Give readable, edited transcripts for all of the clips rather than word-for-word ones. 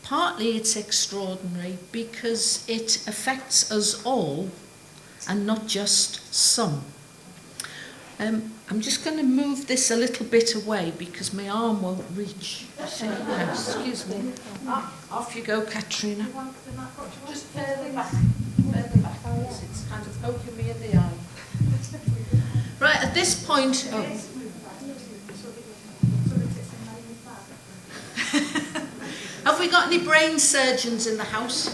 Partly it's extraordinary because it affects us all and not just some. I'm just going to move this a little bit away because my arm won't reach. Excuse me. Off you go, Katrina. Just further back. Further back. It's kind of poking me in the eye. Right, at this point... Oh. Have we got any brain surgeons in the house?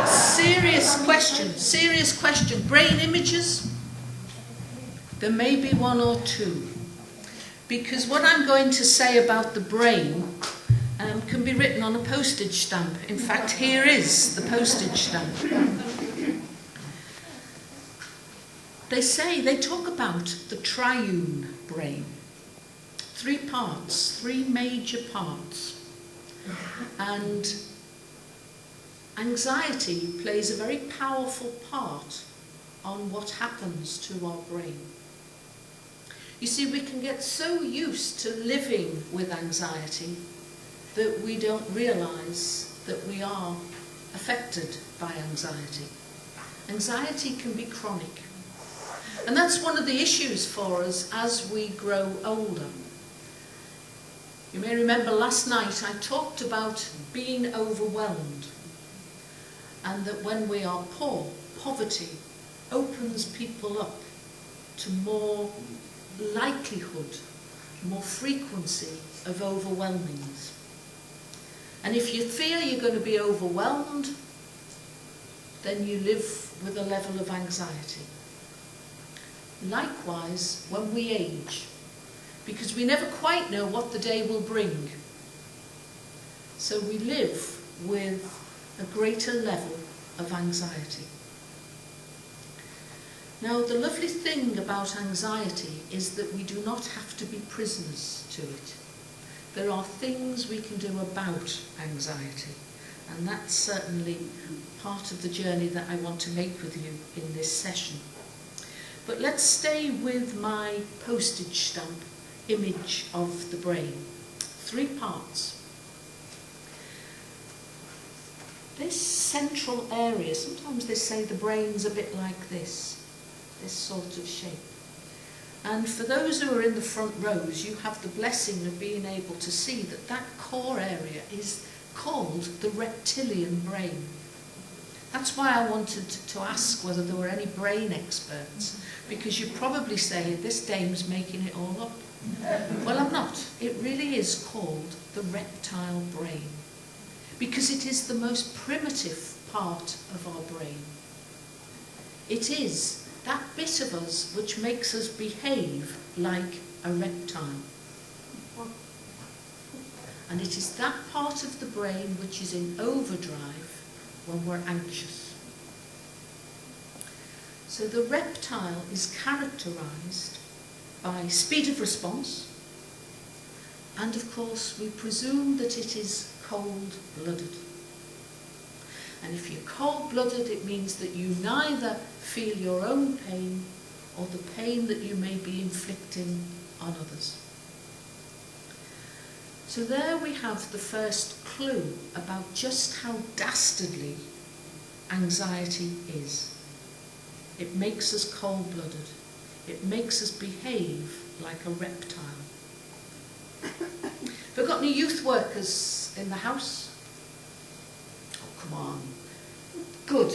Serious question. Brain images? There may be one or two. Because what I'm going to say about the brain can be written on a postage stamp. In fact, here is the postage stamp. They talk about the triune brain. 3 parts, 3 major parts. And anxiety plays a very powerful part on what happens to our brain. You see, we can get so used to living with anxiety that we don't realise that we are affected by anxiety. Anxiety can be chronic. And that's one of the issues for us as we grow older. You may remember last night I talked about being overwhelmed, and that when we are poor, poverty opens people up to more likelihood, more frequency of overwhelmings. And if you fear you're going to be overwhelmed, then you live with a level of anxiety. Likewise, when we age, because we never quite know what the day will bring. So we live with a greater level of anxiety. Now, the lovely thing about anxiety is that we do not have to be prisoners to it. There are things we can do about anxiety, and that's certainly part of the journey that I want to make with you in this session. But let's stay with my postage stamp image of the brain. 3 parts. This central area, sometimes they say the brain's a bit like this sort of shape. And for those who are in the front rows, you have the blessing of being able to see that that core area is called the reptilian brain. That's why I wanted to ask whether there were any brain experts, because you probably say, this dame's making it all up. Well, I'm not. It really is called the reptile brain, because it is the most primitive part of our brain. It is that bit of us which makes us behave like a reptile. And it is that part of the brain which is in overdrive when we're anxious. So the reptile is characterized by speed of response, and of course we presume that it is cold-blooded. And if you're cold-blooded, it means that you neither feel your own pain or the pain that you may be inflicting on others. So there we have the first clue about just how dastardly anxiety is. It makes us cold-blooded. It makes us behave like a reptile. Have we got any youth workers in the house? Oh, come on. Good.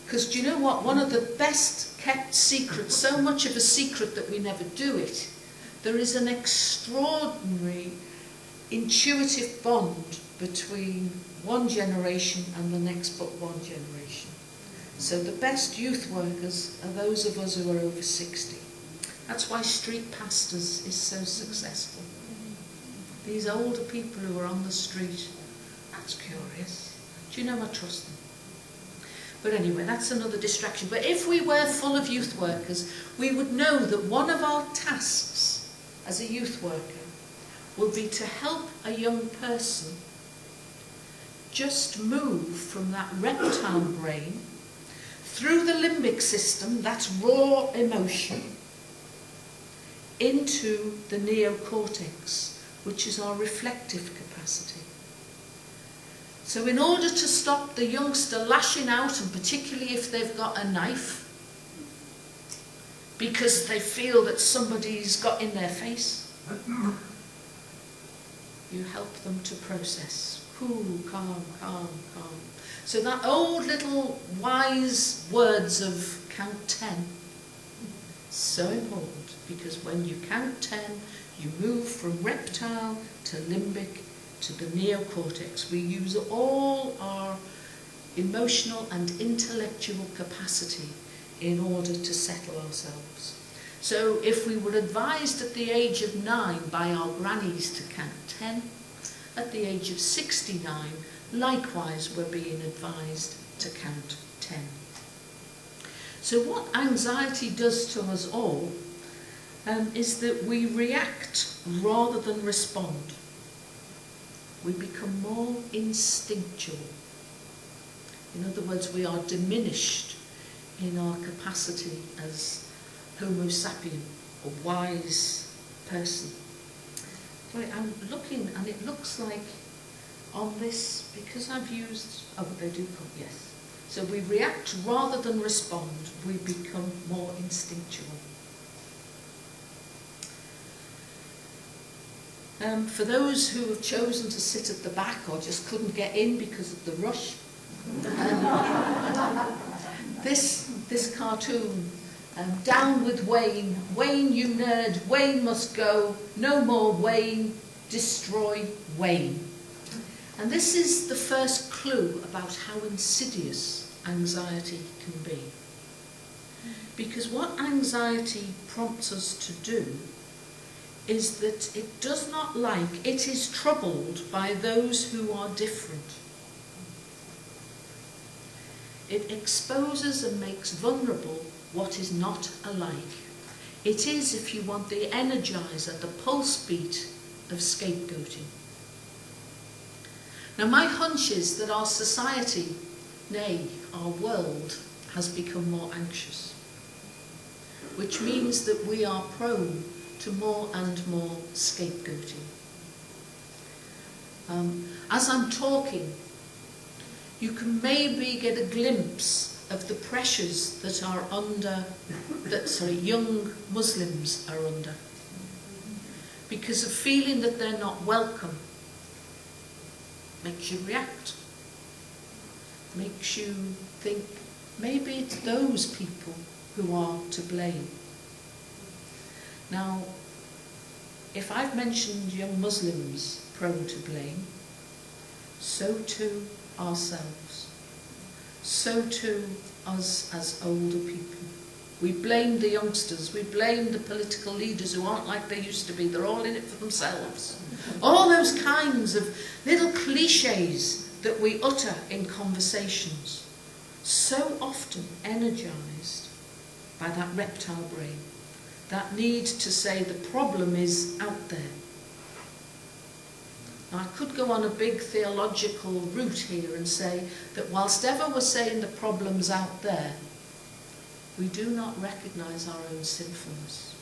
Because do you know what? One of the best kept secrets, so much of a secret that we never do it, there is an extraordinary intuitive bond between one generation and the next but one generation. So the best youth workers are those of us who are over 60. That's why Street Pastors is so successful. These older people who are on the street, that's curious. Do you know I trust them? But anyway, that's another distraction. But if we were full of youth workers, we would know that one of our tasks as a youth worker will be to help a young person just move from that reptile brain through the limbic system, that's raw emotion, into the neocortex, which is our reflective capacity. So in order to stop the youngster lashing out, and particularly if they've got a knife, because they feel that somebody's got in their face, you help them to process. Cool, calm, calm, calm. So that old little wise words of count 10, so important, because when you count 10, you move from reptile to limbic to the neocortex. We use all our emotional and intellectual capacity in order to settle ourselves. So if we were advised at the age of 9 by our grannies to count 10, at the age of 69, likewise we're being advised to count 10. So what anxiety does to us all is that we react rather than respond. We become more instinctual. In other words, we are diminished in our capacity as Homo sapien, a wise person. Sorry, I'm looking and it looks like on this, because I've used, oh, they do come, yes. So we react rather than respond, we become more instinctual. For those who have chosen to sit at the back or just couldn't get in because of the rush, this cartoon, down with Wayne, Wayne you nerd, Wayne must go, no more Wayne, destroy Wayne. And this is the first clue about how insidious anxiety can be. Because what anxiety prompts us to do is that it does not like, it is troubled by those who are different. It exposes and makes vulnerable what is not alike. It is, if you want, the energizer, the pulse beat of scapegoating. Now my hunch is that our society, nay, our world, has become more anxious, which means that we are prone to more and more scapegoating. As I'm talking, you can maybe get a glimpse of the pressures that are under, young Muslims are under, because of feeling that they're not welcome. Makes you react, makes you think maybe it's those people who are to blame. Now, if I've mentioned young Muslims prone to blame, so too ourselves, so too us as older people. We blame the youngsters, we blame the political leaders who aren't like they used to be, they're all in it for themselves. All those kinds of little cliches that we utter in conversations, so often energized by that reptile brain, that need to say the problem is out there. Now, I could go on a big theological route here and say that whilst ever we're saying the problem's out there, we do not recognise our own sinfulness.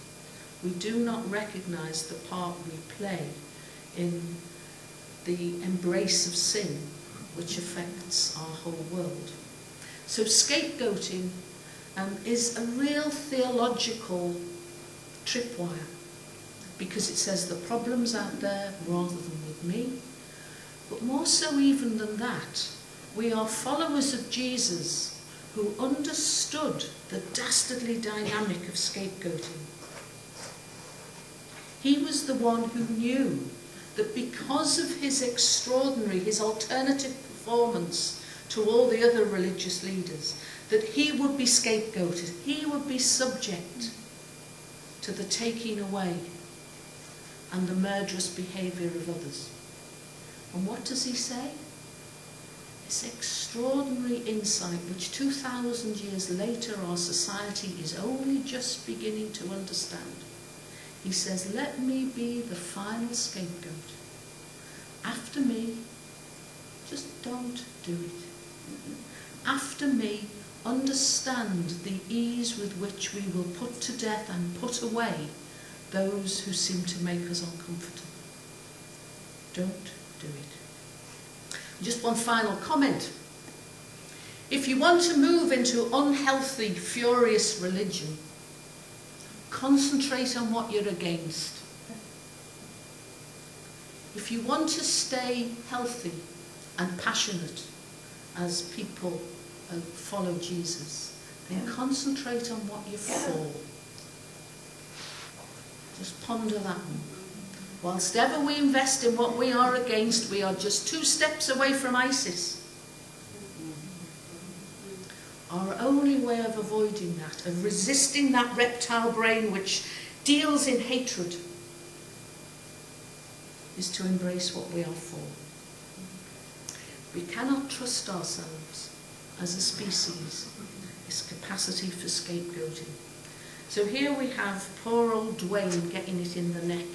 We do not recognise the part we play in the embrace of sin, which affects our whole world. So scapegoating is a real theological tripwire, because it says the problem's out there rather than with me. But more so even than that, we are followers of Jesus who understood the dastardly dynamic of scapegoating. He was the one who knew that because of his extraordinary, his alternative performance to all the other religious leaders, that he would be scapegoated, he would be subject to the taking away and the murderous behaviour of others. And what does he say? This extraordinary insight which 2,000 years later our society is only just beginning to understand. He says, let me be the final scapegoat. After me, just don't do it. After me, understand the ease with which we will put to death and put away those who seem to make us uncomfortable. Don't do it. Just one final comment. If you want to move into unhealthy, furious religion, concentrate on what you're against. If you want to stay healthy and passionate as people follow Jesus, then concentrate on what you're for. Just ponder that one. Whilst ever we invest in what we are against, we are just 2 steps away from ISIS. Our only way of avoiding that, of resisting that reptile brain which deals in hatred, is to embrace what we are for. We cannot trust ourselves as a species, this capacity for scapegoating. So here we have poor old Dwayne getting it in the neck,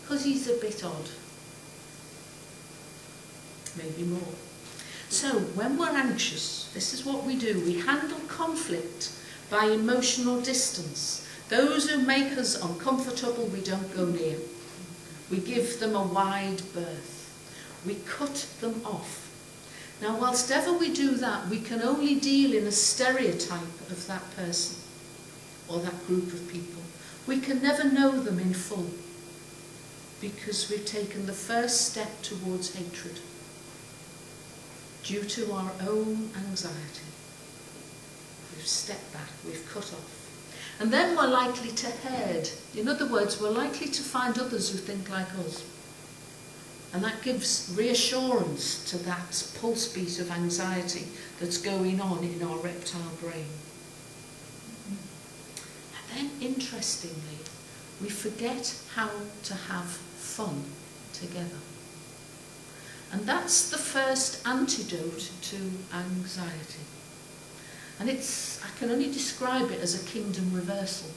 because he's a bit odd. Maybe more. So when we're anxious, this is what we do. We handle conflict by emotional distance. Those who make us uncomfortable, we don't go near. We give them a wide berth. We cut them off. Now, whilst ever we do that, we can only deal in a stereotype of that person or that group of people. We can never know them in full because we've taken the first step towards hatred due to our own anxiety. We've stepped back, we've cut off. And then we're likely to herd. In other words, we're likely to find others who think like us. And that gives reassurance to that pulse beat of anxiety that's going on in our reptile brain. And then, interestingly, we forget how to have fun together. And that's the first antidote to anxiety. And I can only describe it as a kingdom reversal.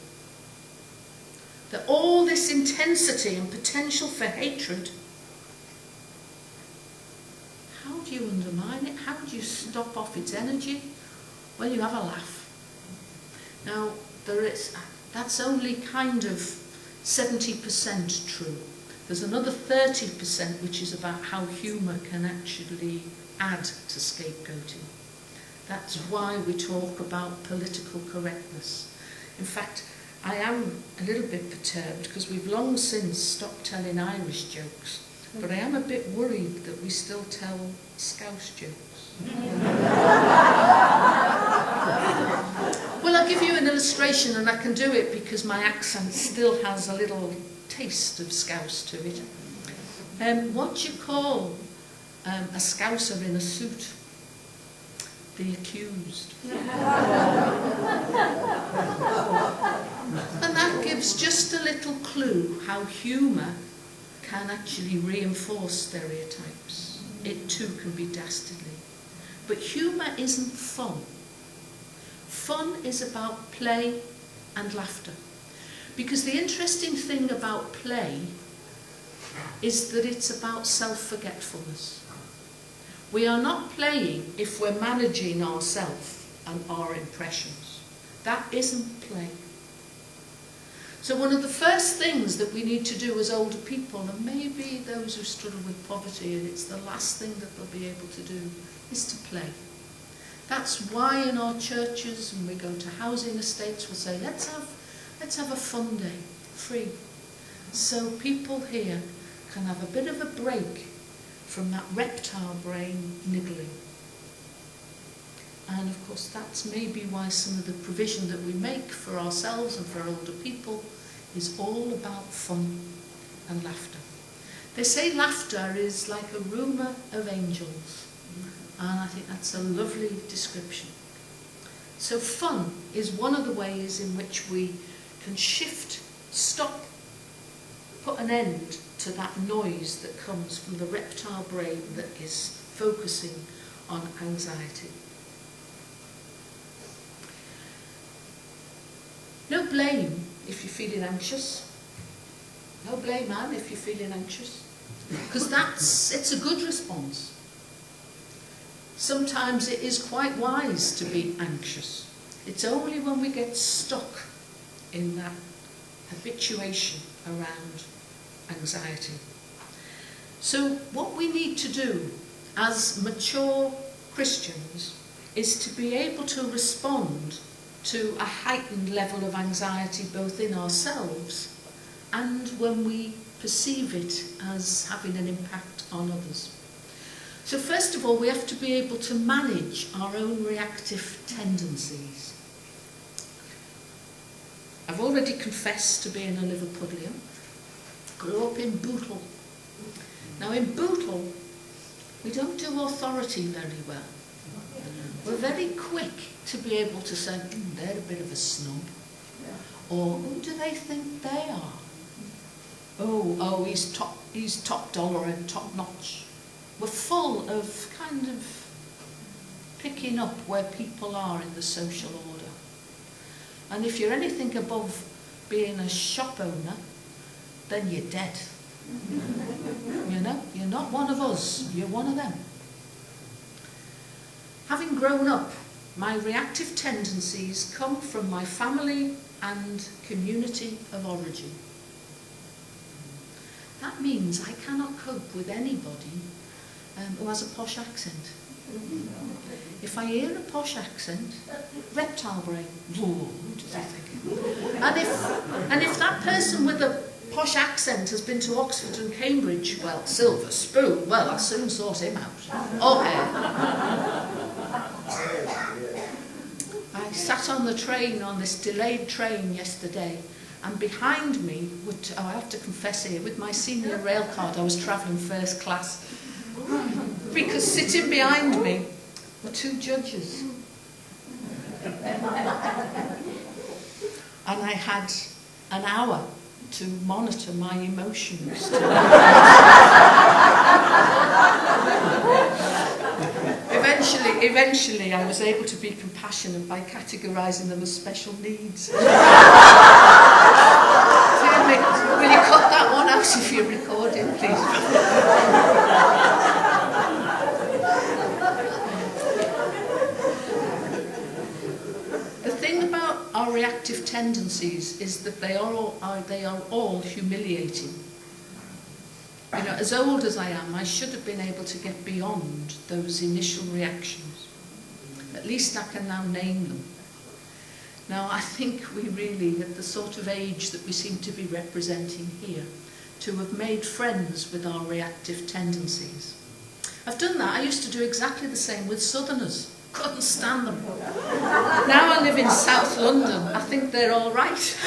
That all this intensity and potential for hatred, how do you undermine it? How do you stop off its energy? Well, you have a laugh. Now, that's only kind of 70% true. There's another 30% which is about how humour can actually add to scapegoating. That's why we talk about political correctness. In fact, I am a little bit perturbed because we've long since stopped telling Irish jokes, but I am a bit worried that we still tell Scouse jokes. Well, I'll give you an illustration, and I can do it because my accent still has a little taste of Scouse to it. What do you call a Scouser in a suit? The accused. And that gives just a little clue how humour can actually reinforce stereotypes. It too can be dastardly. But humour isn't fun. Fun is about play and laughter. Because the interesting thing about play is that it's about self-forgetfulness. We are not playing if we're managing ourselves and our impressions. That isn't play. So one of the first things that we need to do as older people, and maybe those who struggle with poverty, and it's the last thing that they'll be able to do, is to play. That's why in our churches, when we go to housing estates, we'll say, let's have a fun day, free. So people here can have a bit of a break from that reptile brain niggling. And of course that's maybe why some of the provision that we make for ourselves and for older people is all about fun and laughter. They say laughter is like a rumour of angels, and I think that's a lovely description. So fun is one of the ways in which we can shift, stop, put an end to that noise that comes from the reptile brain that is focusing on anxiety. No blame if you're feeling anxious. No blame, man, if you're feeling anxious. Because it's a good response. Sometimes it is quite wise to be anxious. It's only when we get stuck in that habituation around anxiety. So what we need to do as mature Christians is to be able to respond to a heightened level of anxiety both in ourselves and when we perceive it as having an impact on others. So first of all, we have to be able to manage our own reactive tendencies. I've already confessed to being a Liverpudlian. Grew up in Bootle. Now in Bootle, we don't do authority very well. We're very quick to be able to say, they're a bit of a snub. Or, who do they think they are? Oh, he's top dollar and top notch. We're full of kind of picking up where people are in the social order. And if you're anything above being a shop owner, then you're dead. You know, you're not one of us, you're one of them. Having grown up, my reactive tendencies come from my family and community of origin. That means I cannot cope with anybody who has a posh accent. If I hear a posh accent, reptile brain, what does he think? And if that person with a posh accent has been to Oxford and Cambridge, well, silver spoon, well, I'll soon sort him out. Okay. I sat on the train, on this delayed train yesterday, and behind me, I have to confess here, with my senior rail card, I was travelling first class, because sitting behind me were two judges. And I had an hour to monitor my emotions. Eventually I was able to be compassionate by categorising them as special needs. Will you cut that one out if you're recording, please? The thing about our reactive tendencies is that they are all humiliating. You know, as old as I am, I should have been able to get beyond those initial reactions. At least I can now name them. Now, I think we really, at the sort of age that we seem to be representing here, to have made friends with our reactive tendencies. I've done that. I used to do exactly the same with Southerners. Couldn't stand them. Now I live in South London. I think they're all right.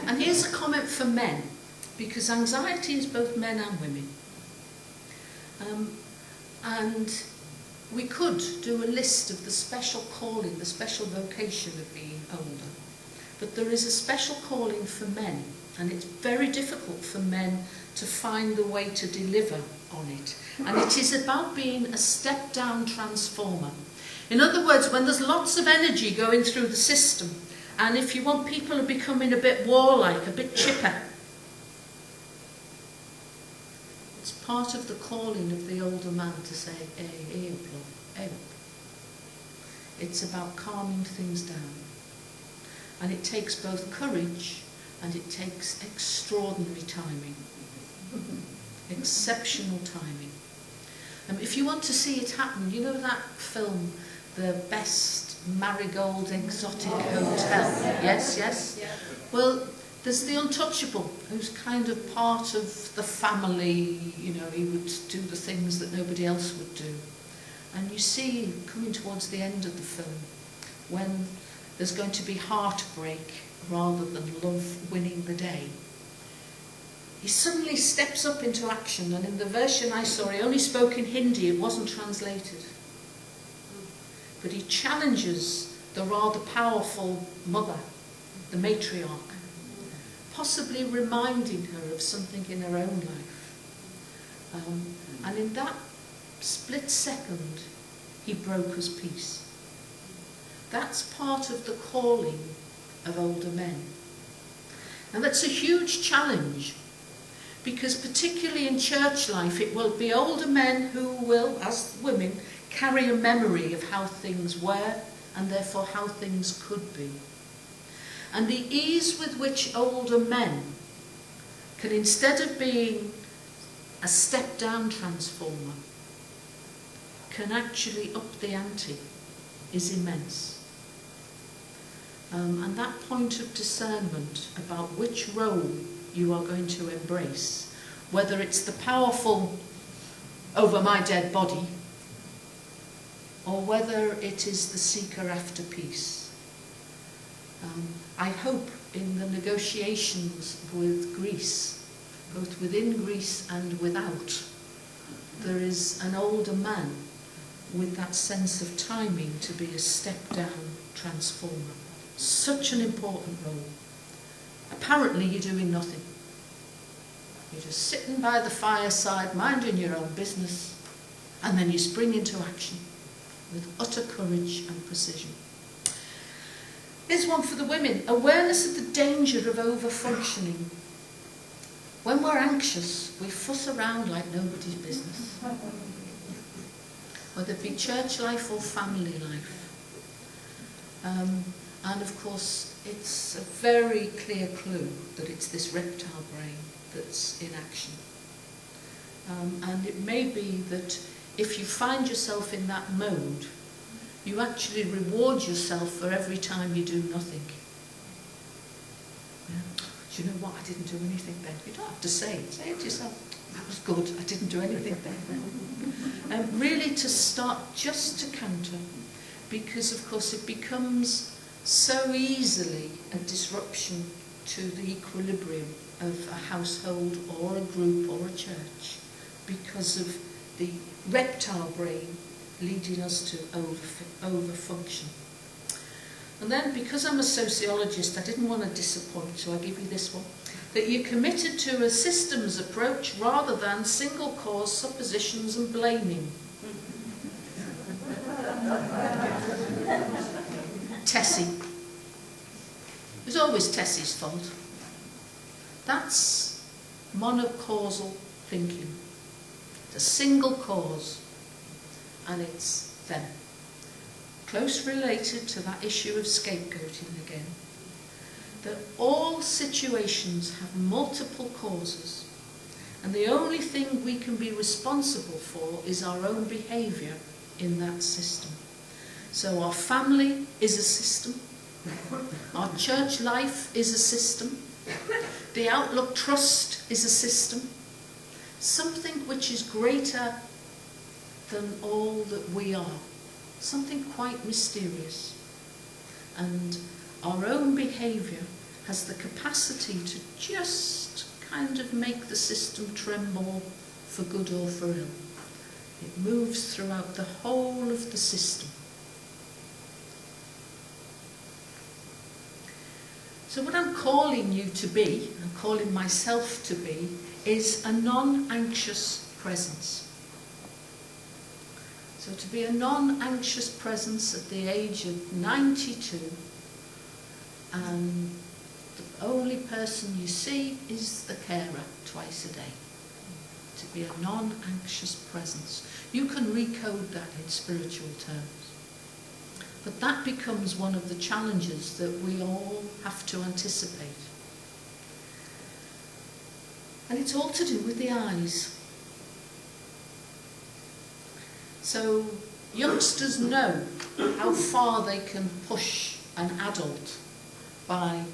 And here's a comment for men, because anxiety is both men and women. And we could do a list of the special calling, the special vocation of being older. But there is a special calling for men, and it's very difficult for men to find the way to deliver on it. And it is about being a step-down transformer. In other words, when there's lots of energy going through the system, and if you want people to becoming a bit warlike, a bit chipper, it's part of the calling of the older man to say, hey up, love, hey up. It's about calming things down. And it takes both courage and it takes extraordinary timing. Exceptional timing. If you want to see it happen, you know that film, The Best Marigold Exotic Hotel? Yes? Well, there's the untouchable, who's kind of part of the family, you know, he would do the things that nobody else would do. And you see, coming towards the end of the film, when there's going to be heartbreak rather than love winning the day, he suddenly steps up into action, and in the version I saw, he only spoke in Hindi, it wasn't translated. But he challenges the rather powerful mother, the matriarch, possibly reminding her of something in her own life. And in that split second, he broke his peace. That's part of the calling of older men. And that's a huge challenge, because particularly in church life, it will be older men who will, as women, carry a memory of how things were and therefore how things could be. And the ease with which older men can, instead of being a step-down transformer, can actually up the ante, is immense. And that point of discernment about which role you are going to embrace, whether it's the powerful over my dead body, or whether it is the seeker after peace. I hope in the negotiations with Greece, both within Greece and without, there is an older man with that sense of timing to be a step-down transformer. Such an important role. Apparently you're doing nothing. You're just sitting by the fireside, minding your own business, and then you spring into action with utter courage and precision. Here's one for the women. Awareness of the danger of over-functioning. When we're anxious, we fuss around like nobody's business. Whether it be church life or family life. And of course, it's a very clear clue that it's this reptile brain that's in action. And it may be that if you find yourself in that mode, you actually reward yourself for every time you do nothing. Yeah. Do you know what? I didn't do anything then. You don't have to say it. Say it to yourself. That was good. I didn't do anything then. Really to start just to counter, because of course it becomes so easily a disruption to the equilibrium of a household or a group or a church because of the reptile brain leading us to over-function. And then, because I'm a sociologist, I didn't want to disappoint, so I give you this one. That you're committed to a systems approach rather than single cause suppositions and blaming. Tessie. It was always Tessie's fault. That's monocausal thinking. It's a single cause, and it's them. Close related to that issue of scapegoating again. That all situations have multiple causes, and the only thing we can be responsible for is our own behaviour in that system. So our family is a system, our church life is a system, the Outlook Trust is a system, something which is greater than all that we are, something quite mysterious. And our own behaviour has the capacity to just kind of make the system tremble for good or for ill. It moves throughout the whole of the system. So what I'm calling you to be, I'm calling myself to be, is a non-anxious presence. So to be a non-anxious presence at the age of 92, and the only person you see is the carer twice a day. To be a non-anxious presence. You can recode that in spiritual terms. But that becomes one of the challenges that we all have to anticipate. And it's all to do with the eyes. So youngsters know how far they can push an adult by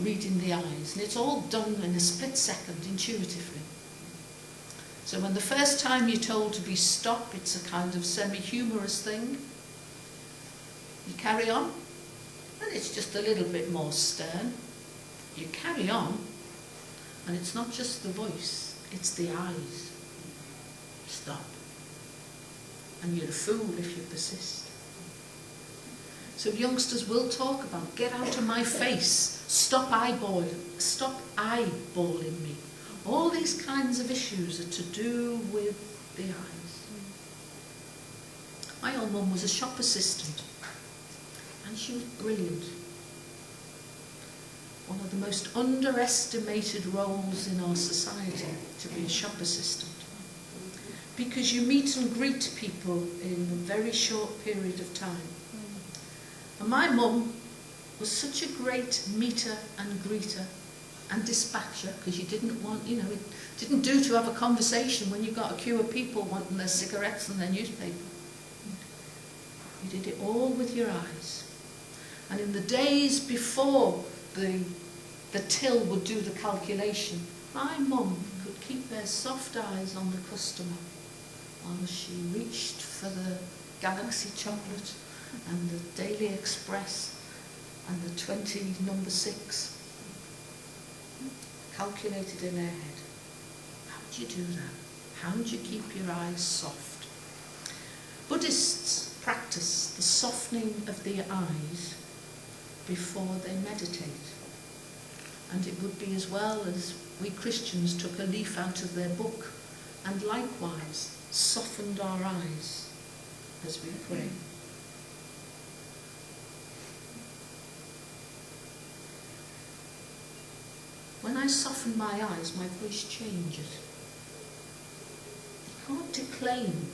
reading the eyes. And it's all done in a split second, intuitively. So when the first time you're told to be stop, it's a kind of semi-humorous thing. You carry on, and it's just a little bit more stern. You carry on, and it's not just the voice, it's the eyes. Stop. And you're a fool if you persist. So youngsters will talk about, get out of my face, stop eyeballing me. All these kinds of issues are to do with the eyes. My old mum was a shop assistant, and she was brilliant. One of the most underestimated roles in our society, to be a shop assistant. Because you meet and greet people in a very short period of time. And my mum was such a great meeter and greeter. and dispatcher, because you didn't want, you know, it didn't do to have a conversation when you got a queue of people wanting their cigarettes and their newspaper. You did it all with your eyes. And in the days before the till would do the calculation, my mum could keep her soft eyes on the customer while she reached for the Galaxy chocolate and the Daily Express and the 20 number 6, calculated in her head. How do you do that? How do you keep your eyes soft? Buddhists practice the softening of the eyes before they meditate. And it would be as well as we Christians took a leaf out of their book and likewise softened our eyes as we pray. When I soften my eyes, my voice changes. You can't declaim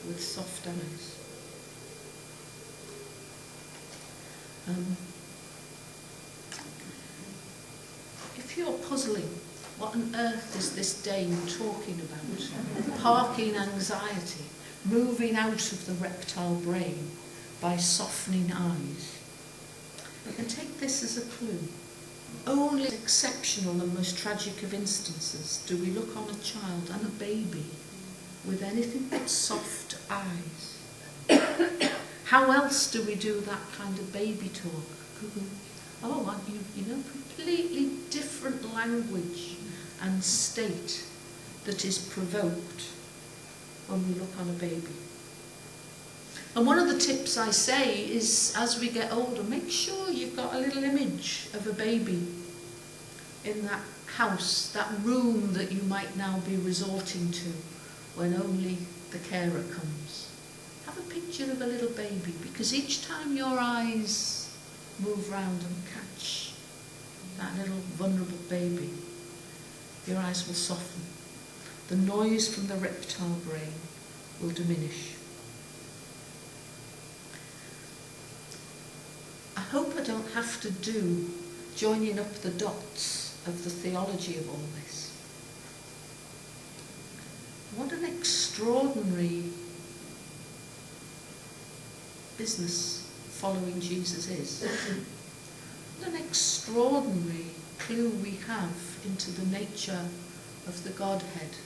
with soft eyes. If you're puzzling, what on earth is this dame talking about? Parking anxiety, moving out of the reptile brain by softening eyes. You can take this as a clue. Only in exceptional and most tragic of instances do we look on a child and a baby with anything but soft eyes. How else do we do that kind of baby talk? Oh, aren't you, completely different language and state that is provoked when we look on a baby. And one of the tips I say is, as we get older, make sure you've got a little image of a baby in that house, that room that you might now be resorting to when only the carer comes. Have a picture of a little baby, because each time your eyes move round and catch that little vulnerable baby, your eyes will soften. The noise from the reptile brain will diminish. I hope I don't have to do joining up the dots of the theology of all this. What an extraordinary business following Jesus is. What an extraordinary clue we have into the nature of the Godhead,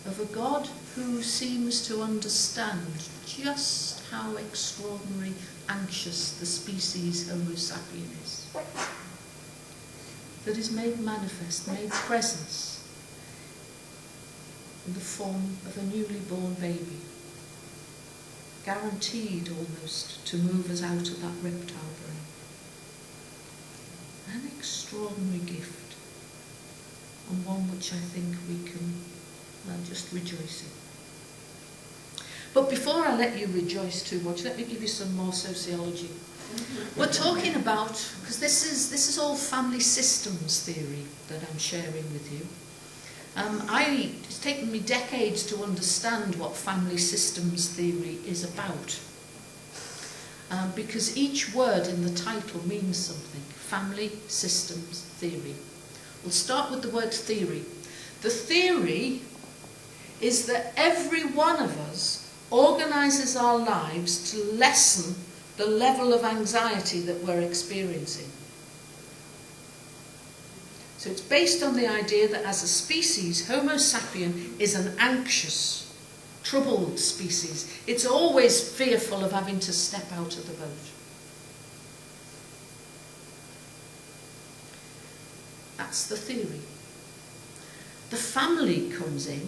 of a God who seems to understand just how extraordinarily anxious the species Homo sapien is, that is made manifest, made presence in the form of a newly born baby, guaranteed almost to move us out of that reptile brain. An extraordinary gift, and one which I think we can just rejoice in. But before I let you rejoice too much, let me give you some more sociology. We're talking about, because this is all family systems theory that I'm sharing with you. It's taken me decades to understand what family systems theory is about. Because each word in the title means something. Family systems theory. We'll start with the word theory. The theory is that every one of us organises our lives to lessen the level of anxiety that we're experiencing. So it's based on the idea that as a species, Homo sapien is an anxious, troubled species. It's always fearful of having to step out of the boat. That's the theory. The family comes in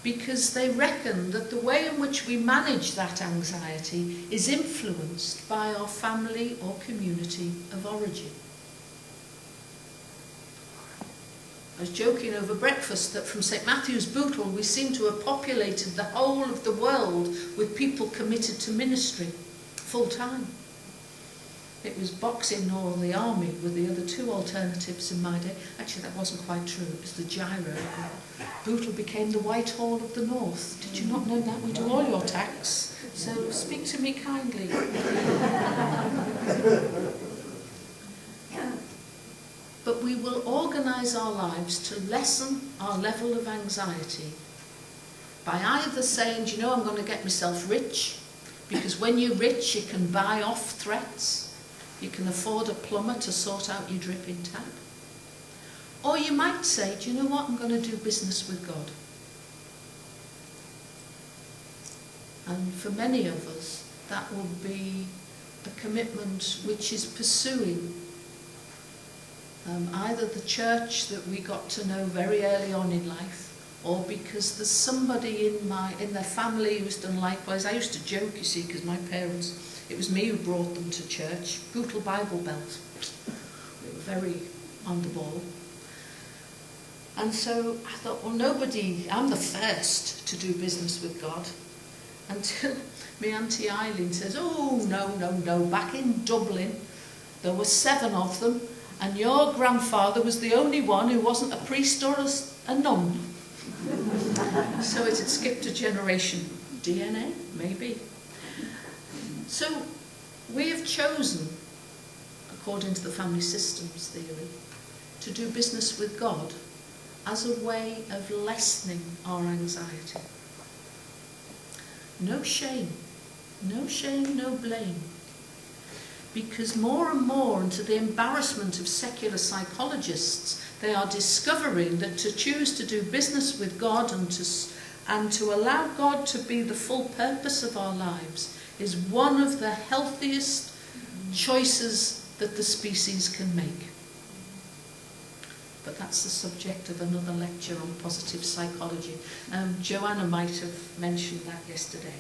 because they reckon that the way in which we manage that anxiety is influenced by our family or community of origin. I was joking over breakfast that from St Matthew's Bootle we seem to have populated the whole of the world with people committed to ministry full time. It was boxing or the army were the other two alternatives in my day. Actually, that wasn't quite true. It was the gyro. Bootle became the Whitehall of the North. Did you not know that? We do all your tax. So speak to me kindly. organise our lives to lessen our level of anxiety by either saying, do you know, I'm going to get myself rich, because when you're rich you can buy off threats, you can afford a plumber to sort out your dripping tap. Or you might say, do you know what, I'm going to do business with God. And for many of us, that will be a commitment which is pursuing either the church that we got to know very early on in life, or because there's somebody in their family who's done likewise. I used to joke, you see, because my parents, it was me who brought them to church. Brutal Bible Belt. We were very on the ball. And so I thought, well, I'm the first to do business with God. Until my Auntie Eileen says, oh, no, back in Dublin, there were 7 of them, and your grandfather was the only one who wasn't a priest or a nun. So it had skipped a generation. DNA? Maybe. So we have chosen, according to the family systems theory, to do business with God as a way of lessening our anxiety. No shame, no blame. Because more and more, and to the embarrassment of secular psychologists, they are discovering that to choose to do business with God and to allow God to be the full purpose of our lives is one of the healthiest choices that the species can make. But that's the subject of another lecture on positive psychology. Joanna might have mentioned that yesterday.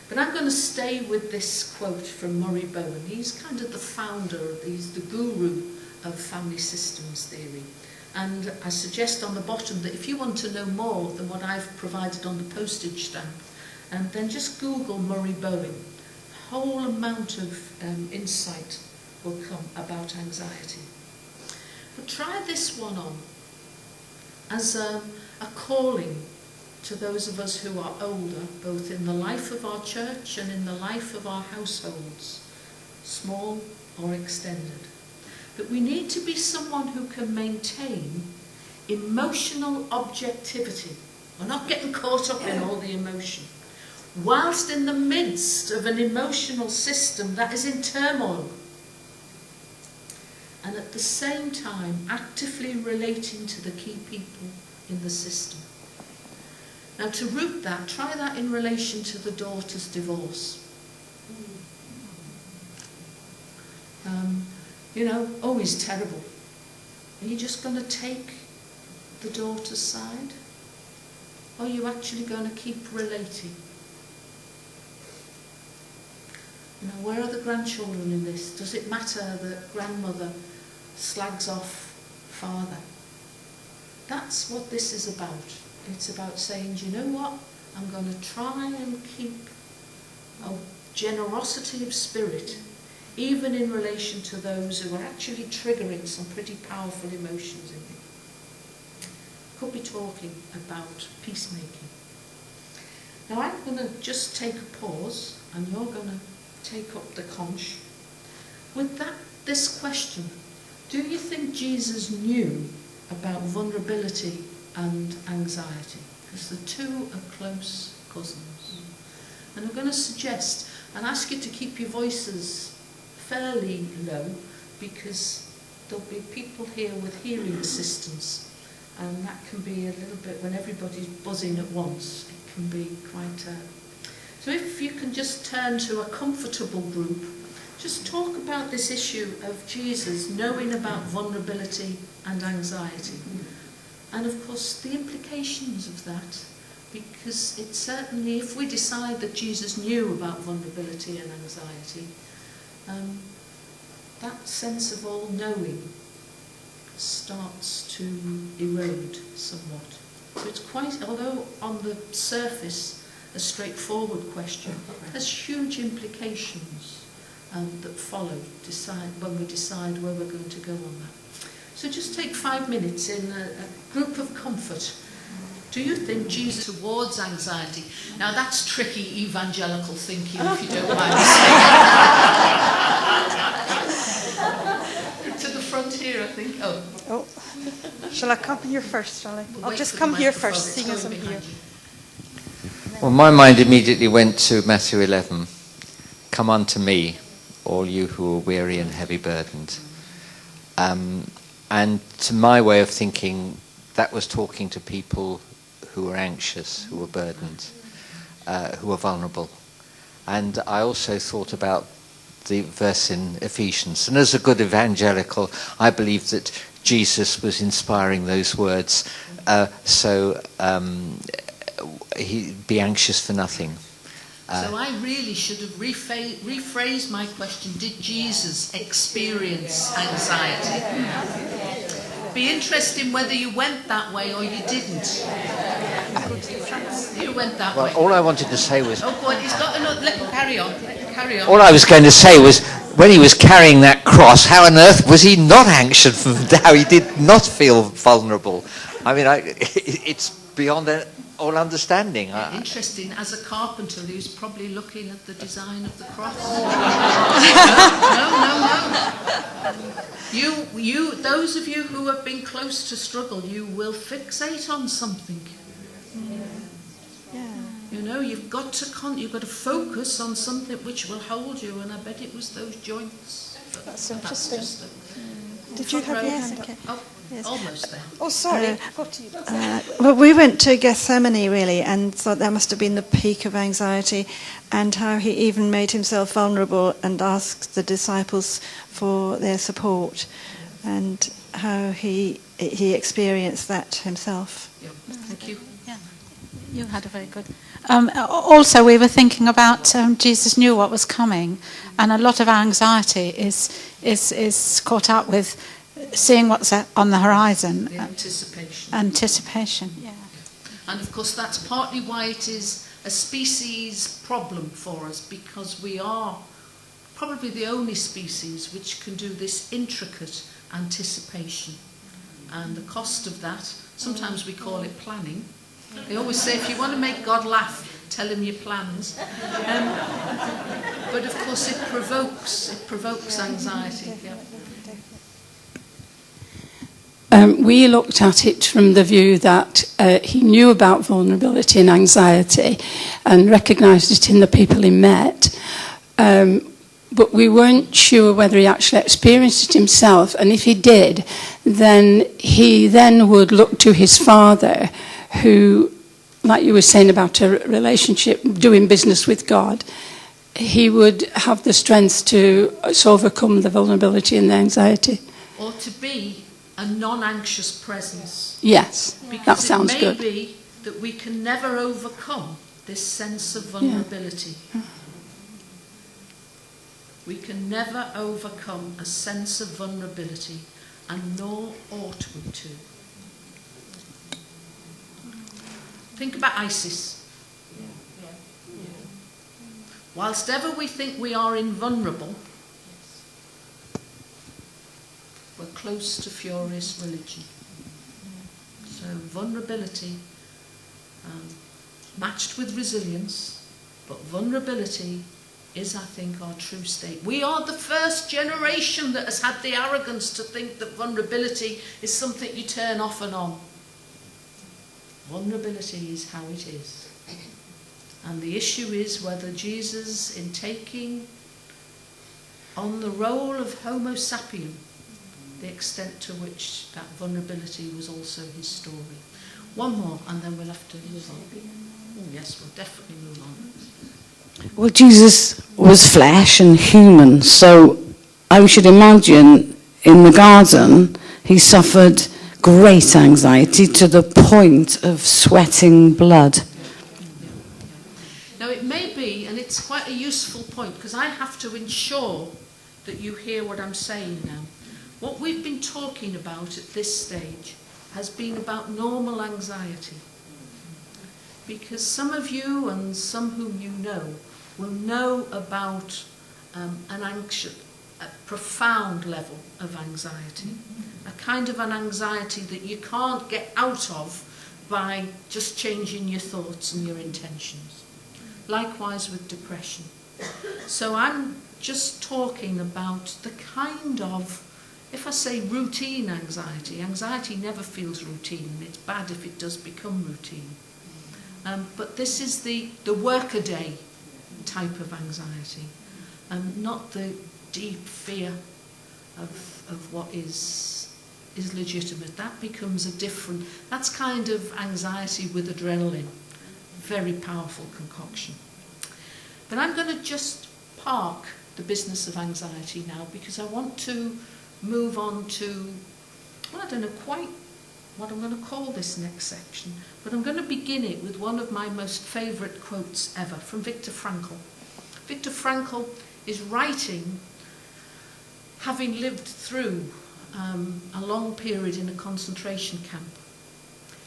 But I'm going to stay with this quote from Murray Bowen. He's kind of the founder, he's the guru of family systems theory. And I suggest on the bottom that if you want to know more than what I've provided on the postage stamp, then just Google Murray Bowen. A whole amount of insight will come about anxiety. But try this one on as a calling to those of us who are older, both in the life of our church and in the life of our households, small or extended. That we need to be someone who can maintain emotional objectivity. We're not getting caught up in all the emotion. Whilst in the midst of an emotional system that is in turmoil, and at the same time actively relating to the key people in the system. Now to root that, try that in relation to the daughter's divorce. He's terrible. Are you just going to take the daughter's side? Or are you actually going to keep relating? Where are the grandchildren in this? Does it matter that grandmother slags off father? That's what this is about. It's about saying, do you know what? I'm going to try and keep a generosity of spirit, even in relation to those who are actually triggering some pretty powerful emotions in me. Could be talking about peacemaking. Now I'm going to just take a pause, and you're going to take up the conch with this question: do you think Jesus knew about vulnerability and anxiety? Because the two are close cousins. And I'm going to suggest and ask you to keep your voices fairly low, because there'll be people here with hearing assistance, and that can be a little bit, when everybody's buzzing at once, it can be quite So if you can just turn to a comfortable group, just talk about this issue of Jesus knowing about vulnerability and anxiety. And of course the implications of that, because it's certainly, if we decide that Jesus knew about vulnerability and anxiety, that sense of all knowing starts to erode somewhat. So it's quite, although on the surface a straightforward question, has huge implications that follow when we decide where we're going to go on that. So just take 5 minutes in a group of comfort. Do you think Jesus towards anxiety? Now that's tricky evangelical thinking, if you don't mind me saying. To the front here, I think. Oh. Shall I come here first, shall I? I'll just come here first, seeing as I'm here. Well, my mind immediately went to Matthew 11. Come unto me, all you who are weary and heavy burdened. And to my way of thinking, that was talking to people who were anxious, who were burdened, who were vulnerable. And I also thought about the verse in Ephesians. And as a good evangelical, I believe that Jesus was inspiring those words. Be anxious for nothing. So I really should have rephrased my question. Did Jesus experience anxiety? Be interesting whether you went that way or you didn't. You went that way. All I wanted to say was... Oh, God, he's got another... Let him carry on. All I was going to say was, when he was carrying that cross, how on earth was he not anxious? How he did not feel vulnerable? I mean, it's beyond all understanding. Interesting, as a carpenter who's probably looking at the design of the cross. No. You, those of you who have been close to struggle, you will fixate on something. Yeah. You know, you've got to focus on something which will hold you, and I bet it was those joints. That's interesting. Did you have your hand up? Okay. Oh, yes. Almost there. Oh, sorry. Well, we went to Gethsemane, really, and thought that must have been the peak of anxiety, and how he even made himself vulnerable and asked the disciples for their support, and how he experienced that himself. Yeah. Thank you. Yeah, you had a very good... also, we were thinking about Jesus knew what was coming, and a lot of anxiety is caught up with seeing what's on the horizon. The anticipation. Anticipation, yeah. And of course that's partly why it is a species problem for us, because we are probably the only species which can do this intricate anticipation. And the cost of that, sometimes we call it planning. They always say if you want to make God laugh, tell him your plans. But of course it provokes anxiety. Yeah. We looked at it from the view that he knew about vulnerability and anxiety and recognised it in the people he met, but we weren't sure whether he actually experienced it himself, and if he did, then he would look to his father, who, like you were saying about a relationship, doing business with God, he would have the strength to overcome the vulnerability and the anxiety. Or to be a non-anxious presence. Yes, because that sounds good. Because it may be that we can never overcome this sense of vulnerability. Yeah. We can never overcome a sense of vulnerability, and nor ought we to. Think about ISIS. Whilst ever we think we are invulnerable, we're close to furious religion. So vulnerability matched with resilience, but vulnerability is, I think, our true state. We are the first generation that has had the arrogance to think that vulnerability is something you turn off and on. Vulnerability is how it is. And the issue is whether Jesus, in taking on the role of Homo sapien, the extent to which that vulnerability was also his story. One more, and then we'll have to move on. Oh, yes, we'll definitely move on. Well, Jesus was flesh and human, so I should imagine in the garden he suffered great anxiety to the point of sweating blood. Now, it may be, and it's quite a useful point, because I have to ensure that you hear what I'm saying now. What we've been talking about at this stage has been about normal anxiety. Because some of you and some whom you know will know about a profound level of anxiety, a kind of an anxiety that you can't get out of by just changing your thoughts and your intentions. Likewise with depression. So I'm just talking about the kind of If I say routine anxiety, anxiety never feels routine. It's bad if it does become routine. But this is the workaday type of anxiety, not the deep fear of what is legitimate. That becomes that's kind of anxiety with adrenaline. Very powerful concoction. But I'm going to just park the business of anxiety now, because I want to move on to, well, I don't know quite what I'm going to call this next section, but I'm going to begin it with one of my most favourite quotes ever from Viktor Frankl. Viktor Frankl is writing, having lived through a long period in a concentration camp.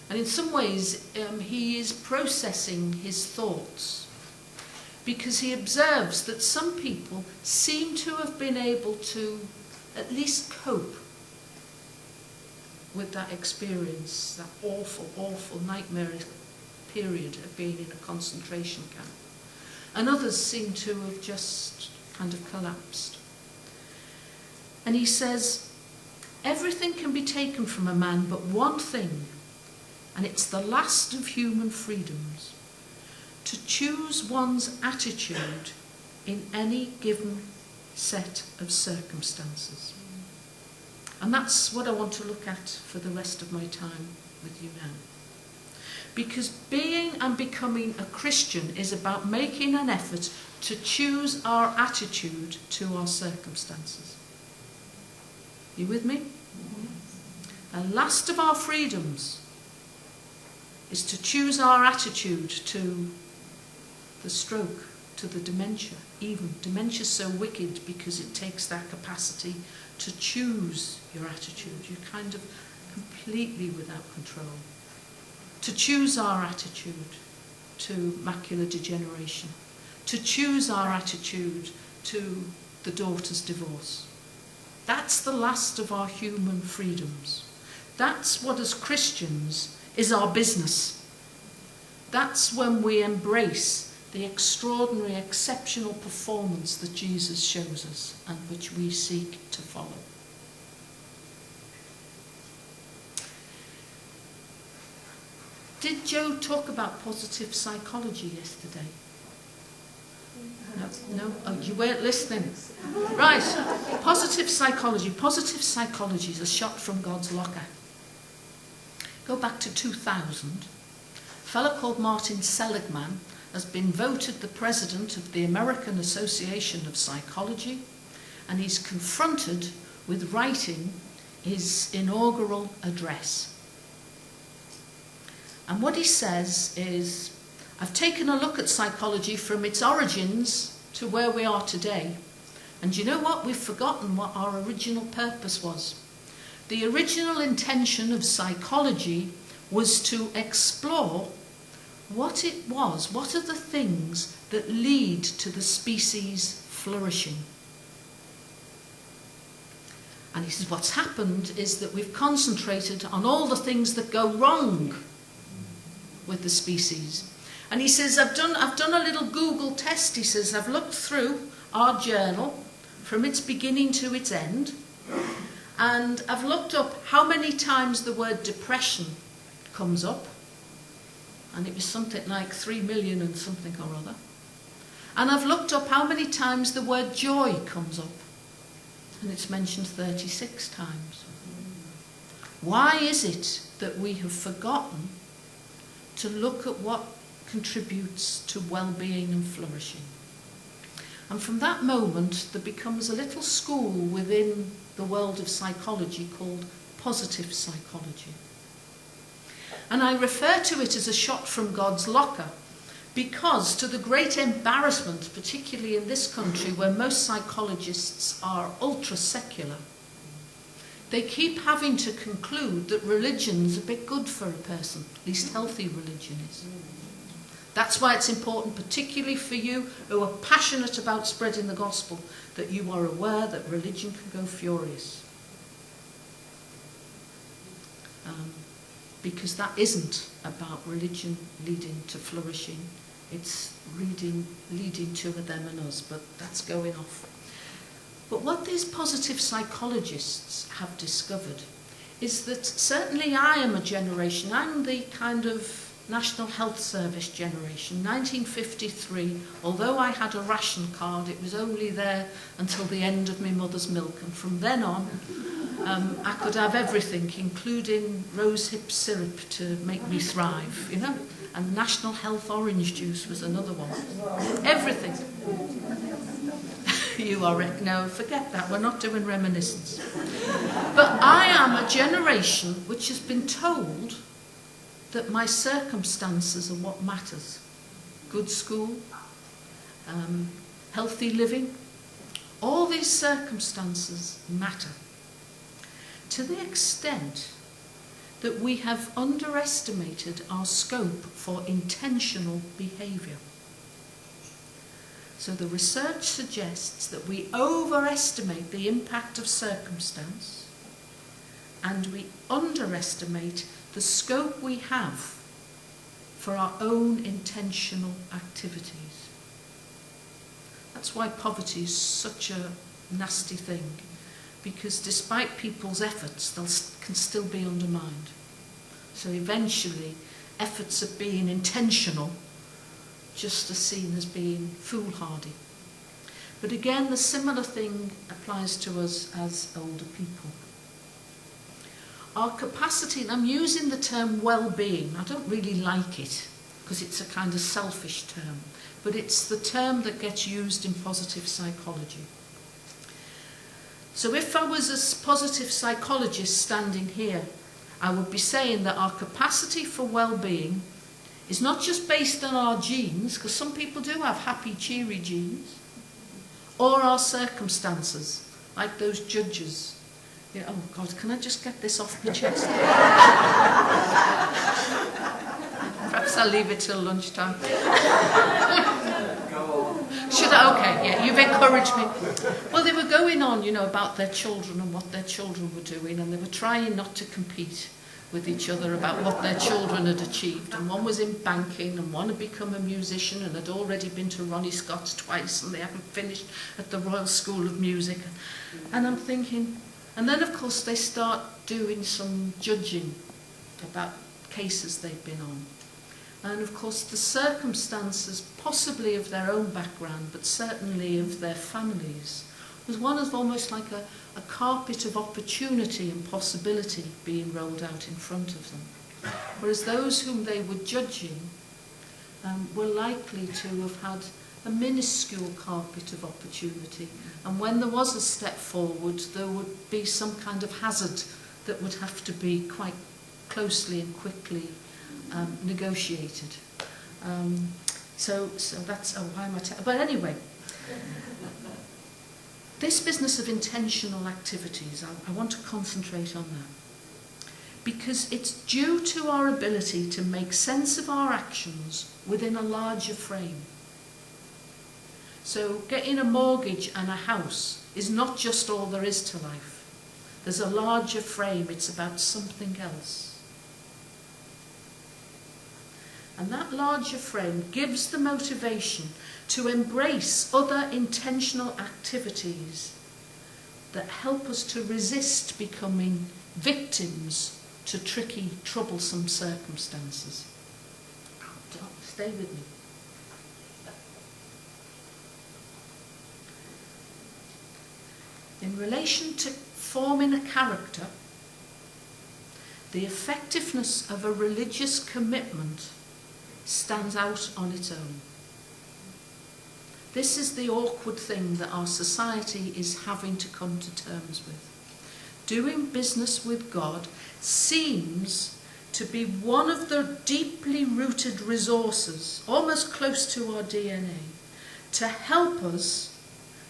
And in some ways, he is processing his thoughts, because he observes that some people seem to have been able to at least cope with that experience, that awful, awful, nightmarish period of being in a concentration camp. And others seem to have just kind of collapsed. And he says, everything can be taken from a man but one thing, and it's the last of human freedoms, to choose one's attitude in any given set of circumstances. And that's what I want to look at for the rest of my time with you now. Because being and becoming a Christian is about making an effort to choose our attitude to our circumstances. You with me? The last of our freedoms is to choose our attitude to the stroke, to the dementia. Even dementia's so wicked because it takes that capacity to choose your attitude. You're kind of completely without control. To choose our attitude to macular degeneration. To choose our attitude to the daughter's divorce. That's the last of our human freedoms. That's what, as Christians, is our business. That's when we embrace the extraordinary, exceptional performance that Jesus shows us and which we seek to follow. Did Joe talk about positive psychology yesterday? No? Oh, you weren't listening. Right. Positive psychology. Positive psychology is a shot from God's locker. Go back to 2000. A fellow called Martin Seligman has been voted the president of the American Association of Psychology, and he's confronted with writing his inaugural address. And what he says is, I've taken a look at psychology from its origins to where we are today. And you know what? We've forgotten what our original purpose was. The original intention of psychology was to explore what it was, what are the things that lead to the species flourishing. And he says what's happened is that we've concentrated on all the things that go wrong with the species. And he says, I've done a little Google test. He says, I've looked through our journal from its beginning to its end, and I've looked up how many times the word depression comes up. And it was something like 3 million and something or other. And I've looked up how many times the word joy comes up. And it's mentioned 36 times. Why is it that we have forgotten to look at what contributes to well-being and flourishing? And from that moment, there becomes a little school within the world of psychology called positive psychology. And I refer to it as a shot from God's locker because, to the great embarrassment, particularly in this country where most psychologists are ultra-secular, they keep having to conclude that religion's a bit good for a person, at least healthy religion is. That's why it's important, particularly for you who are passionate about spreading the gospel, that you are aware that religion can go furious. Because that isn't about religion leading to flourishing. It's leading to them and us, but that's going off. But what these positive psychologists have discovered is that certainly I am a generation, I'm the kind of National Health Service generation, 1953, although I had a ration card, it was only there until the end of my mother's milk, and from then on I could have everything, including rosehip syrup to make me thrive, you know, and National Health orange juice was another one. Everything. You are, no, forget that, we're not doing reminiscence. But I am a generation which has been told that my circumstances are what matters. Good school, healthy living, all these circumstances matter. To the extent that we have underestimated our scope for intentional behaviour. So the research suggests that we overestimate the impact of circumstance and we underestimate the scope we have for our own intentional activities. That's why poverty is such a nasty thing, because despite people's efforts, they can still be undermined. So eventually, efforts at being intentional just are seen as being foolhardy. But again, the similar thing applies to us as older people. Our capacity, and I'm using the term well-being, I don't really like it because it's a kind of selfish term, but it's the term that gets used in positive psychology. So if I was a positive psychologist standing here, I would be saying that our capacity for well-being is not just based on our genes, because some people do have happy, cheery genes, or our circumstances, like those judges. Yeah, oh God, can I just get this off my chest? Perhaps I'll leave it till lunchtime. Should I? Okay, yeah, you've encouraged me. Well, they were going on, you know, about their children and what their children were doing, and they were trying not to compete with each other about what their children had achieved. And one was in banking, and one had become a musician and had already been to Ronnie Scott's twice, and they hadn't finished at the Royal School of Music. And I'm thinking, and then of course they start doing some judging about cases they've been on. And of course the circumstances, possibly of their own background, but certainly of their families, was one of almost like a carpet of opportunity and possibility being rolled out in front of them. Whereas those whom they were judging were likely to have had a minuscule carpet of opportunity. And when there was a step forward, there would be some kind of hazard that would have to be quite closely and quickly negotiated. So that's, why am I but anyway, this business of intentional activities, I want to concentrate on that. Because it's due to our ability to make sense of our actions within a larger frame. So getting a mortgage and a house is not just all there is to life. There's a larger frame, it's about something else. And that larger frame gives the motivation to embrace other intentional activities that help us to resist becoming victims to tricky, troublesome circumstances. Stay with me. In relation to forming a character, the effectiveness of a religious commitment stands out on its own. This is the awkward thing that our society is having to come to terms with. Doing business with God seems to be one of the deeply rooted resources, almost close to our DNA, to help us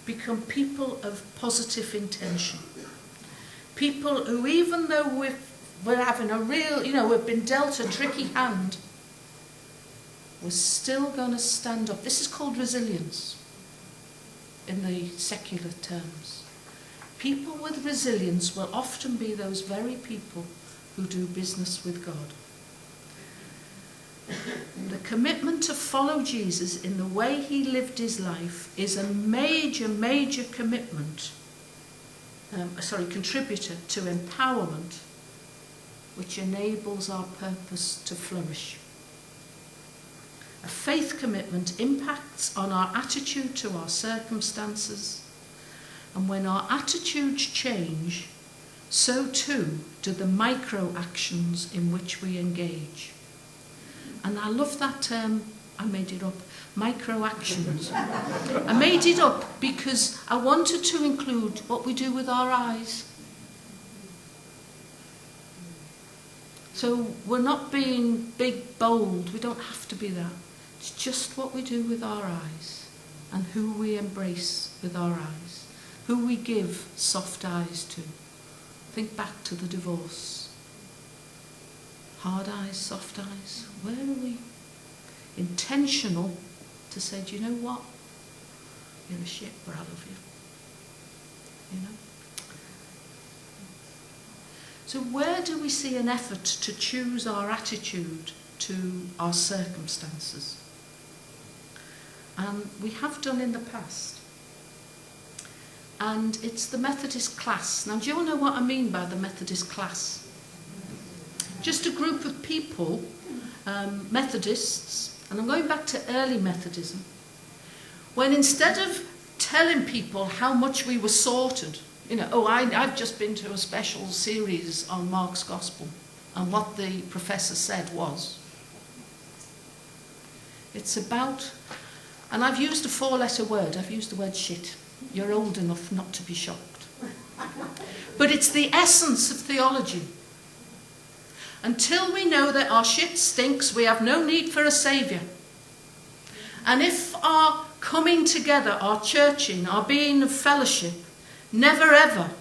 become people of positive intention. People who, even though we're having a real, we've been dealt a tricky hand, we're still going to stand up. This is called resilience in the secular terms. People with resilience will often be those very people who do business with God. The commitment to follow Jesus in the way he lived his life is a major, major commitment contributor to empowerment, which enables our purpose to flourish. A faith commitment impacts on our attitude to our circumstances, and when our attitudes change, so too do the micro actions in which we engage. And I love that term, I made it up, micro actions. I made it up because I wanted to include what we do with our eyes. So we're not being big, bold, we don't have to be that. It's just what we do with our eyes and who we embrace with our eyes, who we give soft eyes to. Think back to the divorce. Hard eyes, soft eyes. Where are we intentional to say, do you know what? You're a shit, but I love you. You know? So where do we see an effort to choose our attitude to our circumstances? And we have done in the past. And it's the Methodist class. Now, do you all know what I mean by the Methodist class? Just a group of people, Methodists, and I'm going back to early Methodism, when instead of telling people how much we were sorted, you know, I've just been to a special series on Mark's Gospel, and what the professor said was, it's about, and I've used a 4-letter word, I've used the word shit. You're old enough not to be shocked. But it's the essence of theology. Until we know that our shit stinks, we have no need for a saviour. And if our coming together, our churching, our being of fellowship, never ever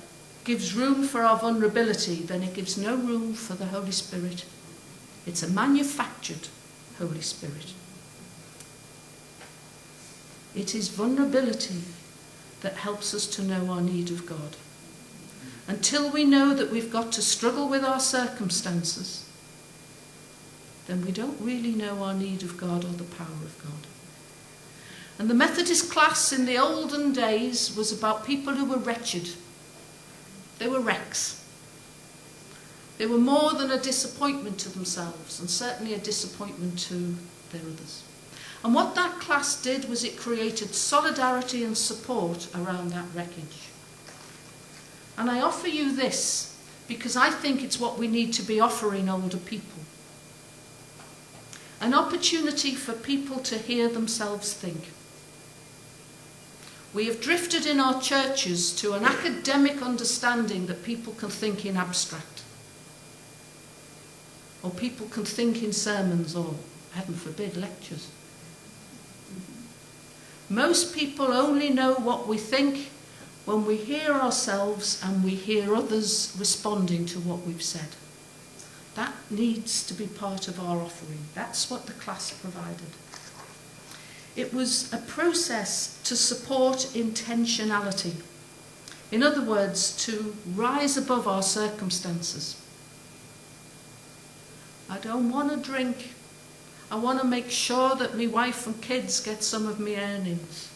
gives room for our vulnerability, then it gives no room for the Holy Spirit. It's a manufactured Holy Spirit. It is vulnerability that helps us to know our need of God. Until we know that we've got to struggle with our circumstances, then we don't really know our need of God or the power of God. And the Methodist class in the olden days was about people who were wretched. They were wrecks. They were more than a disappointment to themselves, and certainly a disappointment to their others. And what that class did was it created solidarity and support around that wreckage. And I offer you this because I think it's what we need to be offering older people. An opportunity for people to hear themselves think. We have drifted in our churches to an academic understanding that people can think in abstract. Or people can think in sermons or, heaven forbid, lectures. Most people only know what we think when we hear ourselves and we hear others responding to what we've said. That needs to be part of our offering. That's what the class provided. It was a process to support intentionality. In other words, to rise above our circumstances. I don't want to drink. I want to make sure that my wife and kids get some of my earnings.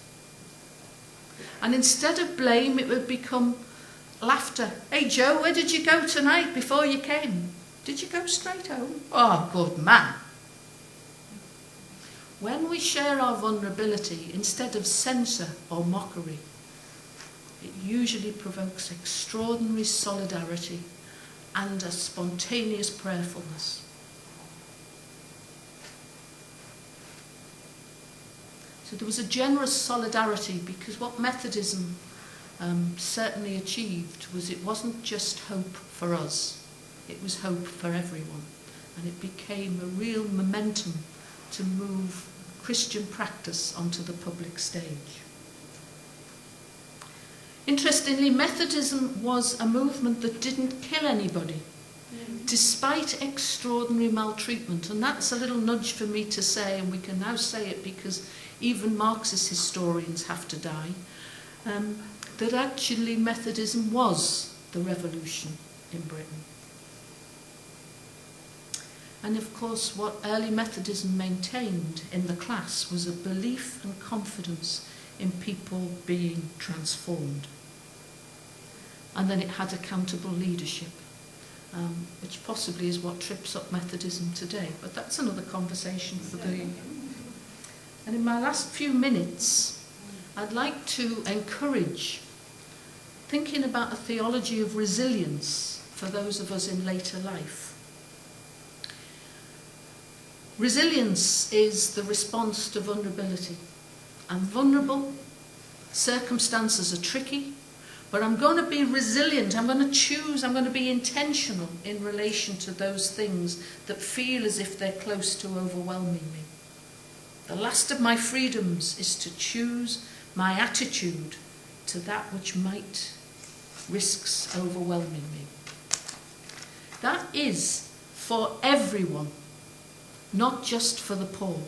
And instead of blame, it would become laughter. Hey Joe, where did you go tonight before you came? Did you go straight home? Oh, good man. When we share our vulnerability, instead of censor or mockery, it usually provokes extraordinary solidarity and a spontaneous prayerfulness. So there was a generous solidarity, because what Methodism certainly achieved was it wasn't just hope for us, it was hope for everyone. And it became a real momentum to move Christian practice onto the public stage. Interestingly, Methodism was a movement that didn't kill anybody, despite extraordinary maltreatment. And that's a little nudge for me to say, and we can now say it because even Marxist historians have to die, that actually Methodism was the revolution in Britain. And of course, what early Methodism maintained in the class was a belief and confidence in people being transformed. and then it had accountable leadership, which possibly is what trips up Methodism today. But that's another conversation for the... And in my last few minutes, I'd like to encourage thinking about a theology of resilience for those of us in later life. Resilience is the response to vulnerability. I'm vulnerable, circumstances are tricky, but I'm going to be resilient. I'm going to choose, I'm going to be intentional in relation to those things that feel as if they're close to overwhelming me. The last of my freedoms is to choose my attitude to that which might risks overwhelming me. That is for everyone, not just for the poor.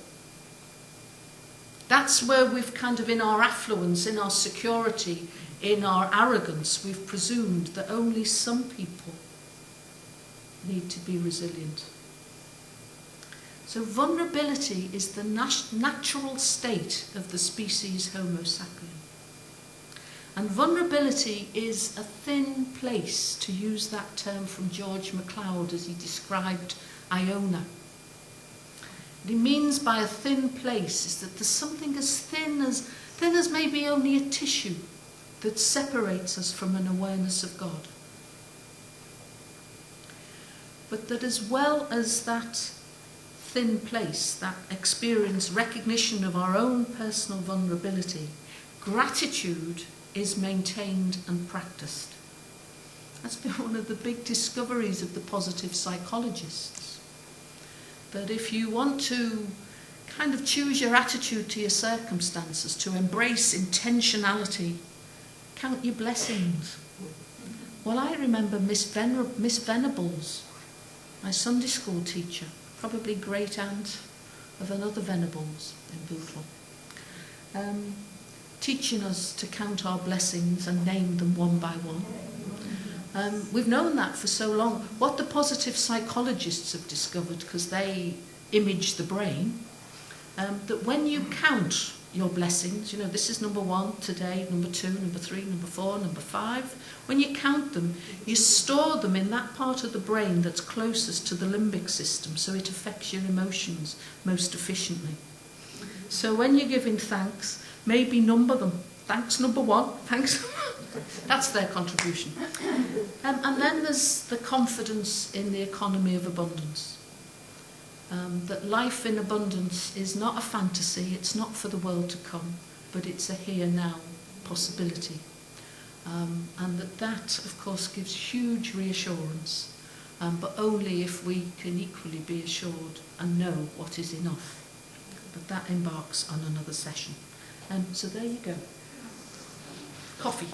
That's where we've kind of, in our affluence, in our security, in our arrogance, we've presumed that only some people need to be resilient. So vulnerability is the natural state of the species Homo sapien. And vulnerability is a thin place, to use that term from George MacLeod as he described Iona. What he means by a thin place is that there's something as thin as maybe only a tissue that separates us from an awareness of God. But that as well as that thin place, that experience, recognition of our own personal vulnerability, gratitude is maintained and practiced. That's been one of the big discoveries of the positive psychologists. That if you want to kind of choose your attitude to your circumstances, to embrace intentionality, count your blessings. Well, I remember Miss Venables, my Sunday school teacher, probably great aunt of another Venables in Bootle, teaching us to count our blessings and name them one by one. We've known that for so long. What the positive psychologists have discovered, because they image the brain, that when you count your blessings, you know, this is number 1 today, number 2, number 3, number 4, number 5. When you count them, you store them in that part of the brain that's closest to the limbic system, so it affects your emotions most efficiently. So when you're giving thanks, maybe number them. Thanks number 1, thanks. That's their contribution. And then there's the confidence in the economy of abundance. That life in abundance is not a fantasy, it's not for the world to come, but it's a here-now possibility. And that, of course, gives huge reassurance, but only if we can equally be assured and know what is enough. But that embarks on another session. So there you go. Coffee.